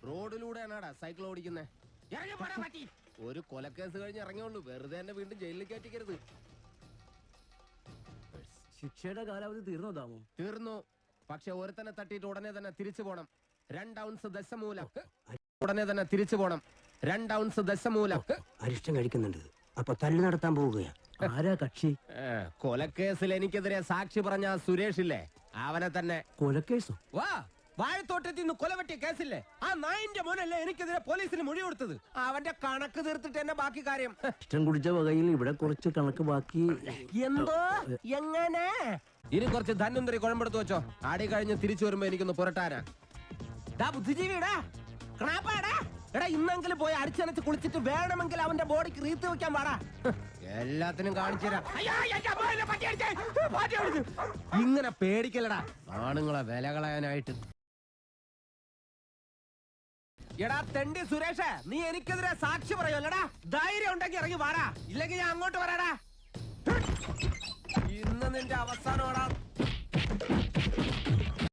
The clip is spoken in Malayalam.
റോഡിലൂടെയാണാടാ സൈക്കിൾ ഓടിക്കുന്നേ. ഒരു കൊലക്കേസ് കഴിഞ്ഞ് ഇറങ്ങിയുള്ളൂ, വെറുതെ എന്നെ വീണ്ടും ജയിലിൽ കയറ്റിക്കരുത്. ശിക്ഷയുടെ കാലാവധി തീർന്നതാമോ? തീർന്നു. പക്ഷെ ഒരുത്തനെ തട്ടിയിട്ട് ഉടനെ തന്നെ തിരിച്ചു പോണം. 2 ഔൺസ് ദശമൂലം. ഉടനെ തന്നെ തിരിച്ചു പോണം. 2 ഔൺസ് ദശമൂലം. അരിഷ്ടം കഴിക്കുന്നുണ്ട്. അപ്പൊ തല്ലു നടത്താൻ പോവുകയാ. ആരാ കക്ഷി? കൊലക്കേസിൽ എനിക്കെതിരെ സാക്ഷി പറഞ്ഞ സുരേഷ് ഇല്ലേ, അവനെ തന്നെ. കൊലക്കേസോ? വാ, വാഴത്തോട്ടത്തിൽ നിന്ന് കൊലവെട്ടിയ കേസില്ലേ, ആ നായിന്റെ മോനല്ലേ എനിക്കെതിരെ പോലീസിന് മൊഴി കൊടുത്തത്. അവന്റെ കണക്ക് തീർത്തിട്ട് എന്നെ ബാക്കി കാര്യം. ഇഷ്ടം കുടിച്ച വകയിൽ ഇവിടെ കുറച്ച് കണക്ക് ബാക്കി. എന്തോ എങ്ങനെ? ഇനി കുറച്ച് ധന്വന്തരി കുഴമ്പെടുത്ത് വെച്ചോ. ആടി കഴിഞ്ഞ് തിരിച്ചു വരുമ്പോ എനിക്കൊന്ന് പുരട്ടാനാ. ബുദ്ധിജീവിടാ, എടാ ഇന്നെങ്കിലും പോയി അടിച്ചനച്ച് കുളിച്ചിട്ട് വേണമെങ്കിൽ അവന്റെ ബോഡിക്ക് റീത്ത് വെക്കാൻ പാടാ. എല്ലാത്തിനും കാണിച്ചു തരാം. ഇങ്ങനെ പേടിക്കലടാ ആണുങ്ങളെ വില കളയാനായിട്ട്. എടാ തെണ്ടി സുരേഷ്, നീ എനിക്കെതിരെ സാക്ഷി പറയുമല്ലടാ. ധൈര്യം ഉണ്ടെങ്കിൽ ഇറങ്ങി വാടാ, ഇല്ലെങ്കിൽ ഞാൻ അങ്ങോട്ട് വരാടാ. ഇന്ന് നിന്റെ അവസാനമാടാ